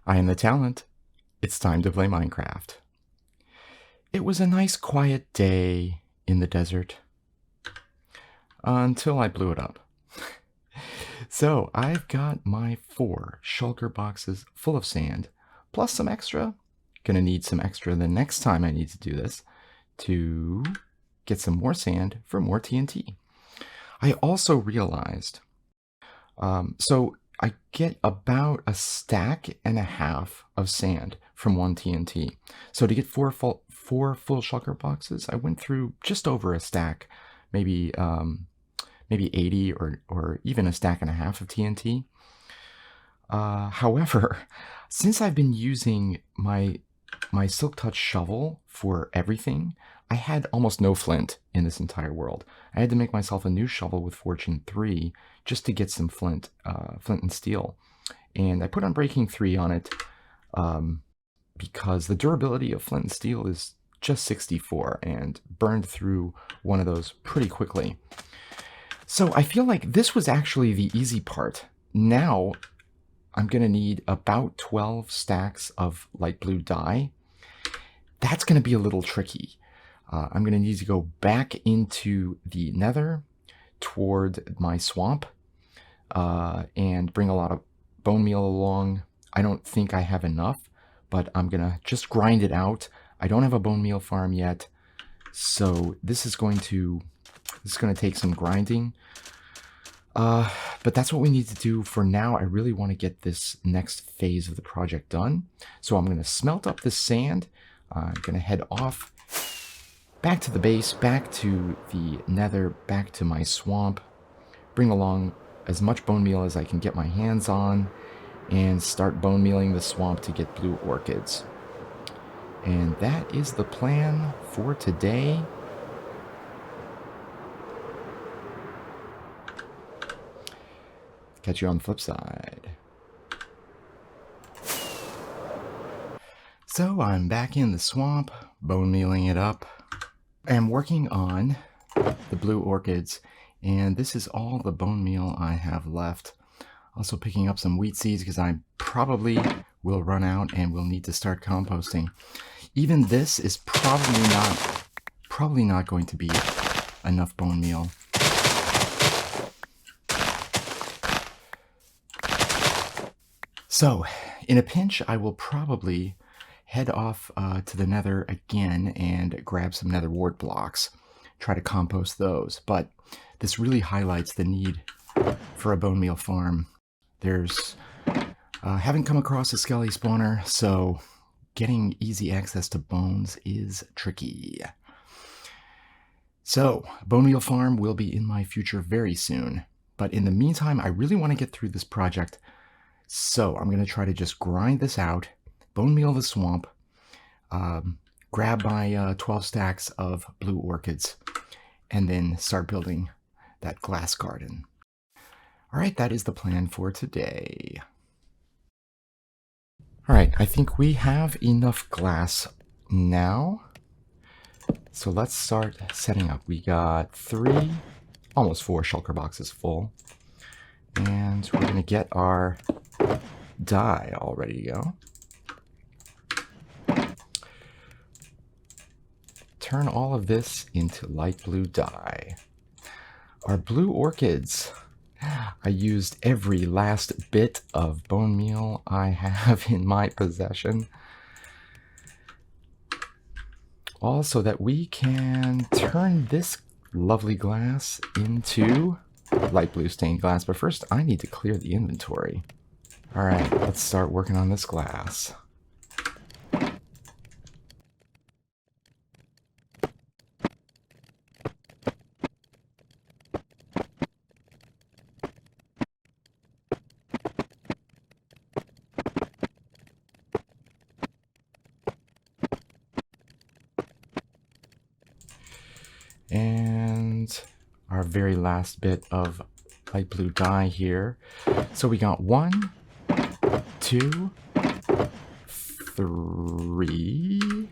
I am the talent. It's time to play Minecraft. It was a nice quiet day in the desert until I blew it up. So I've got my 4 shulker boxes full of sand, plus some extra. Gonna need some extra the next time I need to do this to get some more sand for more TNT. I also realized, so I get about a stack and a half of sand from 1 TNT. So to get four full shulker boxes, I went through just over a stack, maybe 80 or even a stack and a half of TNT. However, since I've been using my Silk Touch shovel for everything, I had almost no flint in this entire world. I had to make myself a new shovel with Fortune 3 just to get some flint and steel. And I put Unbreaking 3 on it because the durability of flint and steel is just 64 and burned through one of those pretty quickly. So I feel like this was actually the easy part. Now I'm going to need about 12 stacks of light blue dye. That's going to be a little tricky. I'm going to need to go back into the nether toward my swamp and bring a lot of bone meal along. I don't think I have enough, but I'm going to just grind it out. I don't have a bone meal farm yet, so this is going to take some grinding. But that's what we need to do for now. I really want to get this next phase of the project done. So I'm going to smelt up this sand. I'm going to head off back to the base, back to the nether, back to my swamp, bring along as much bone meal as I can get my hands on, and start bone mealing the swamp to get blue orchids. And that is the plan for today. Catch you on the flip side. So I'm back in the swamp, bone mealing it up. I'm working on the blue orchids, and this is all the bone meal I have left. Also picking up some wheat seeds because I probably will run out and will need to start composting. Even this is probably not going to be enough bone meal. So, in a pinch, I will probably head off to the nether again and grab some nether wart blocks, try to compost those. But this really highlights the need for a bone meal farm. There's haven't come across a skelly spawner, so getting easy access to bones is tricky. So, bone meal farm will be in my future very soon. But in the meantime, I really want to get through this project. So I'm going to try to just grind this out, bone meal the swamp, grab my 12 stacks of blue orchids, and then start building that glass garden. All right, that is the plan for today. All right, I think we have enough glass now. So let's start setting up. We got 3, almost 4 shulker boxes full. And we're going to get our dye all ready to go. Turn all of this into light blue dye. Our blue orchids. I used every last bit of bone meal I have in my possession. All so that we can turn this lovely glass into light blue stained glass. But first, I need to clear the inventory. All right, let's start working on this glass. And our very last bit of light blue dye here. So we got 1, 2, 3,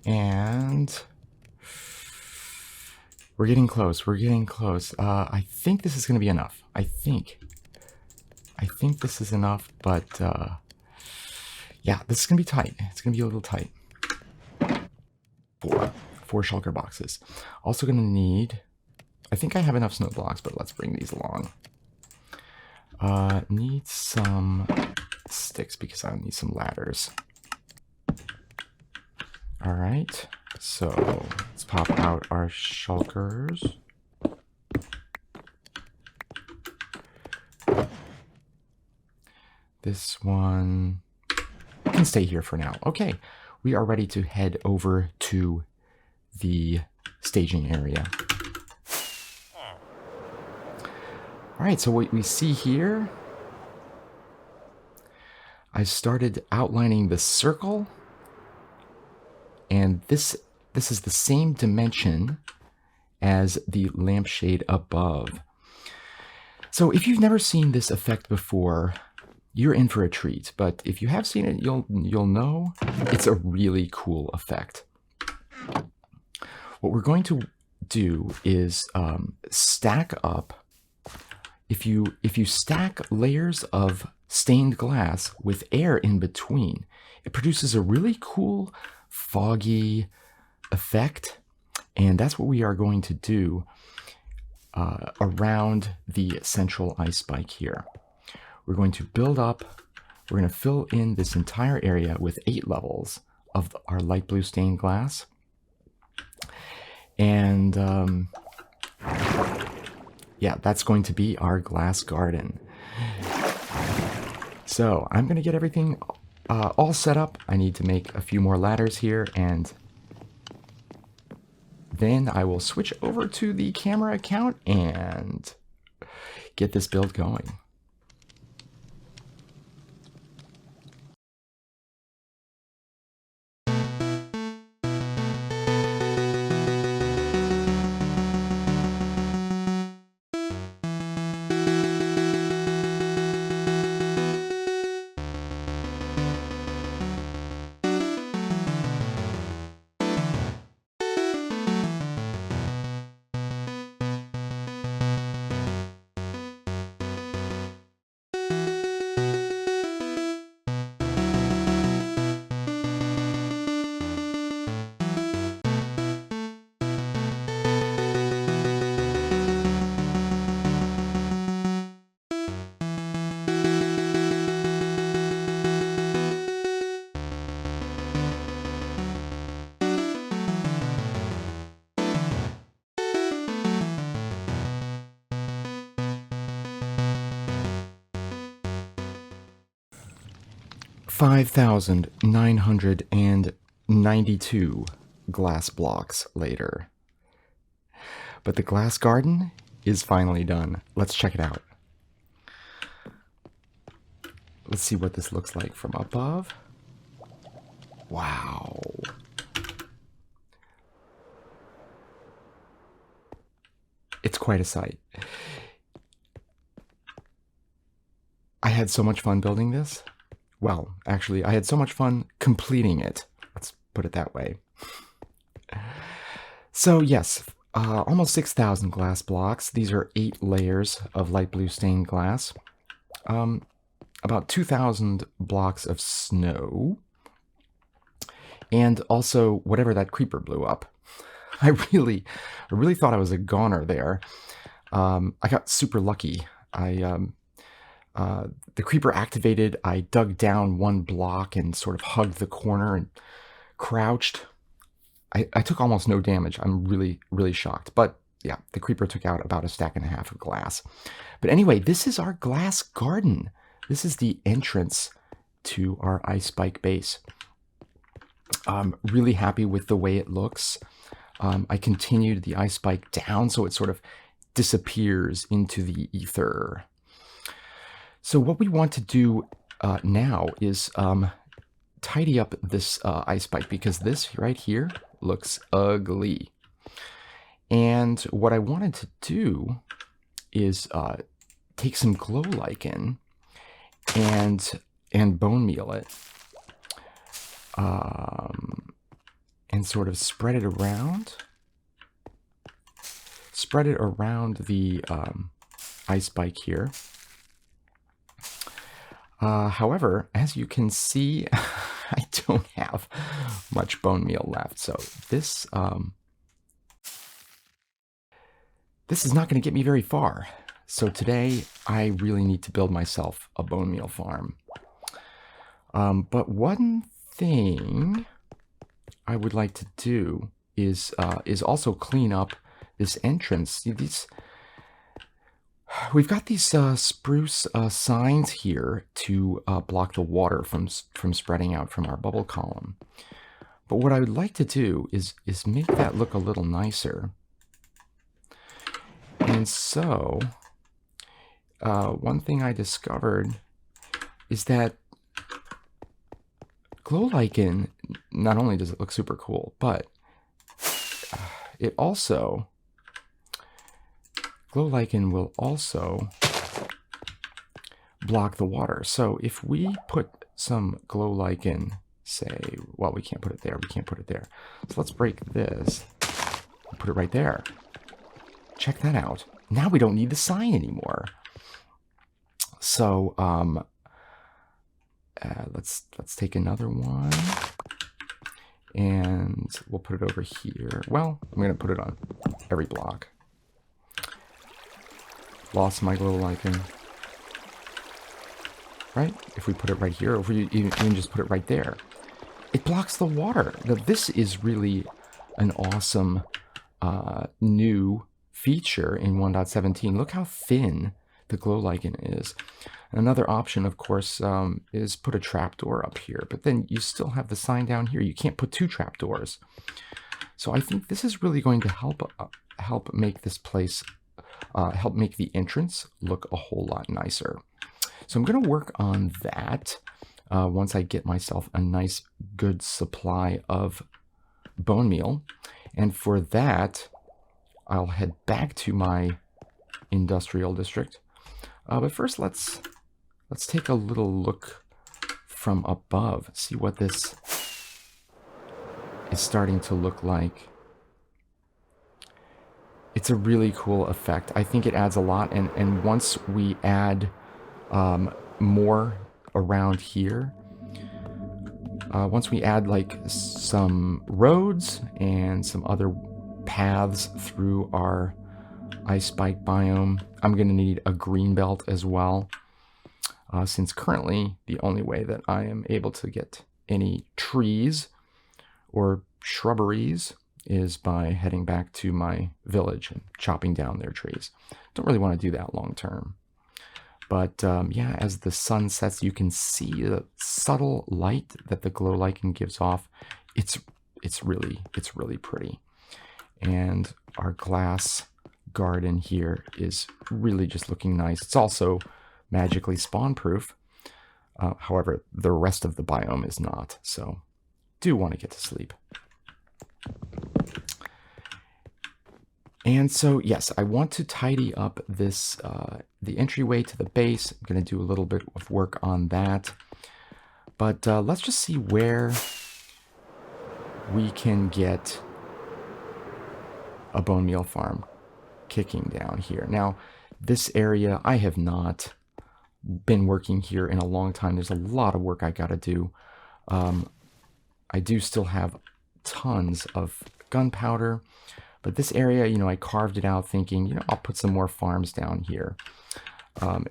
and we're getting close. We're getting close. I think this is going to be enough. I think this is enough, but Yeah, this is going to be tight. It's going to be a little tight. Four shulker boxes. Also going to need... I think I have enough snow blocks, but let's bring these along. Need some sticks because I need some ladders. All right, so let's pop out our shulkers. This one can stay here for now. Okay, we are ready to head over to the staging area. All right, so what we see here, I started outlining the circle, and this is the same dimension as the lampshade above. So if you've never seen this effect before, you're in for a treat. But if you have seen it, you'll know it's a really cool effect. What we're going to do is stack up. If you stack layers of stained glass with air in between, it produces a really cool foggy effect, and that's what we are going to do around the central ice spike here. We're going to build up, we're going to fill in this entire area with 8 levels of our light blue stained glass. And yeah, that's going to be our glass garden. So I'm going to get everything all set up. I need to make a few more ladders here, and then I will switch over to the camera account and get this build going. $5,992 glass blocks later. But the glass garden is finally done. Let's check it out. Let's see what this looks like from above. Wow. It's quite a sight. I had so much fun building this. Well, actually, I had so much fun completing it. Let's put it that way. So yes, almost 6,000 glass blocks. These are 8 layers of light blue stained glass. About 2,000 blocks of snow. And also whatever that creeper blew up. I really thought I was a goner there. I got super lucky. The creeper activated, I dug down 1 block and sort of hugged the corner and crouched. I took almost no damage. I'm really shocked. But yeah, the creeper took out about 1.5 stacks of glass. But anyway, this is our glass garden. This is the entrance to our ice spike base. I'm really happy with the way it looks. I continued the ice spike down so it sort of disappears into the ether. So what we want to do now is tidy up this ice spike, because this right here looks ugly. And what I wanted to do is take some glow lichen and bone meal it, and sort of spread it around. Spread it around the ice spike here. However, as you can see, I don't have much bone meal left. So this this is not going to get me very far. So today I really need to build myself a bone meal farm. But one thing I would like to do is also clean up this entrance. See, we've got these spruce signs here to block the water from spreading out from our bubble column. But what I would like to do is make that look a little nicer. And so, one thing I discovered is that glow lichen, not only does it look super cool, but it also, glow lichen will also block the water. So if we put some glow lichen, say, well, we can't put it there, we can't put it there. So let's break this, put it right there. Check that out. Now we don't need the sign anymore. So let's take another one, and we'll put it over here. Well, I'm going to put it on every block. Lost my glow lichen. Right? If we put it right here, or if we even just put it right there, it blocks the water. Now, this is really an awesome new feature in 1.17. Look how thin the glow lichen is. Another option, of course, is put a trapdoor up here, but then you still have the sign down here. You can't put two trapdoors. So I think this is really going to help make this place, help make the entrance look a whole lot nicer. So I'm going to work on that once I get myself a nice, good supply of bone meal. And for that, I'll head back to my industrial district. But first, let's take a little look from above. See what this is starting to look like. It's a really cool effect. I think it adds a lot. And once we add more around here, once we add like some roads and some other paths through our ice spike biome, I'm going to need a green belt as well, since currently the only way that I am able to get any trees or shrubberies is by heading back to my village and chopping down their trees. Don't really want to do that long term. But yeah, as the sun sets, you can see the subtle light that the glow lichen gives off. It's really pretty. And our glass garden here is really just looking nice. It's also magically spawn proof. However, the rest of the biome is not. So do want to get to sleep. And so, yes, I want to tidy up this, the entryway to the base. I'm going to do a little bit of work on that. But let's just see where we can get a bone meal farm kicking down here. Now, this area, I have not been working here in a long time. There's a lot of work I got to do. I do still have tons of gunpowder. But this area, you know, I carved it out thinking, you know, I'll put some more farms down here.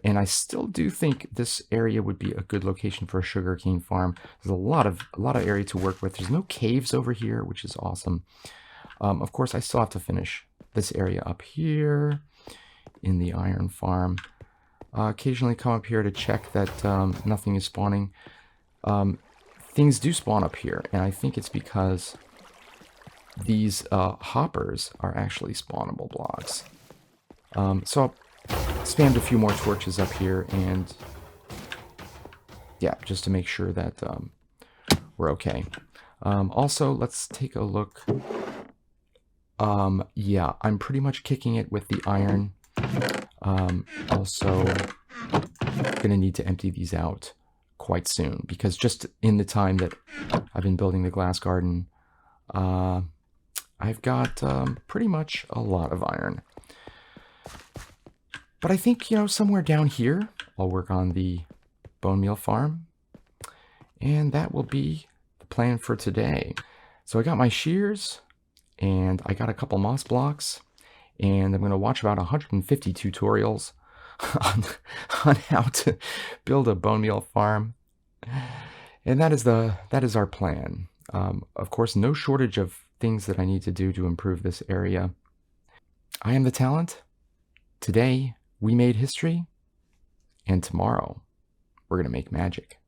And I still do think this area would be a good location for a sugarcane farm. There's a lot of area to work with. There's no caves over here, which is awesome. Of course, I still have to finish this area up here in the iron farm. Occasionally come up here to check that nothing is spawning. Things do spawn up here, and I think it's because these hoppers are actually spawnable blocks. So I spammed a few more torches up here, and yeah, just to make sure that we're okay. Also, let's take a look. Yeah, I'm pretty much kicking it with the iron. Also, gonna need to empty these out quite soon, because just in the time that I've been building the glass garden, I've got pretty much a lot of iron. But I think, you know, somewhere down here, I'll work on the bone meal farm. And that will be the plan for today. So I got my shears, and I got a couple moss blocks, and I'm going to watch about 150 tutorials on, on how to build a bone meal farm. And that is our plan. Of course, no shortage of things that I need to do to improve this area. I am the talent. Today, we made history, and tomorrow, we're going to make magic.